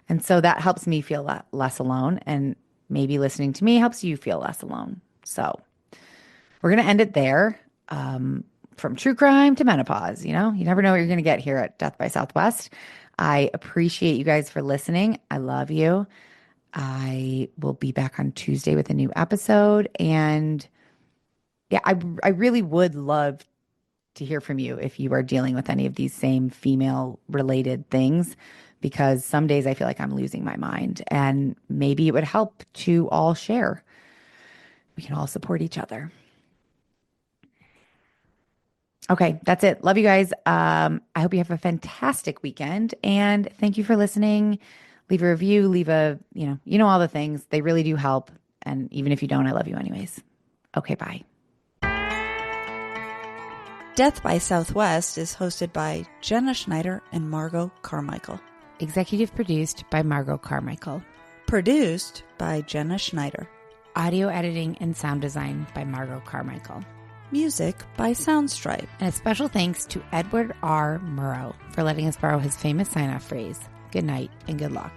And so that helps me feel less alone. And maybe listening to me helps you feel less alone. So we're going to end it there. From true crime to menopause, you never know what you're going to get here at Death by Southwest. I appreciate you guys for listening. I love you. I will be back on Tuesday with a new episode. And yeah, I really would love to hear from you if you are dealing with any of these same female related things, because some days I feel like I'm losing my mind, and maybe it would help to all share. We can all support each other. Okay, that's it. Love you guys. I hope you have a fantastic weekend, and thank you for listening. Leave a review, leave a, all the things. They really do help. And even if you don't, I love you anyways. Okay, bye. Death by Southwest is hosted by Jenna Schneider and Margot Carmichael. Executive produced by Margot Carmichael. Produced by Jenna Schneider. Audio editing and sound design by Margot Carmichael. Music by Soundstripe. And a special thanks to Edward R. Murrow for letting us borrow his famous sign-off phrase, good night and good luck.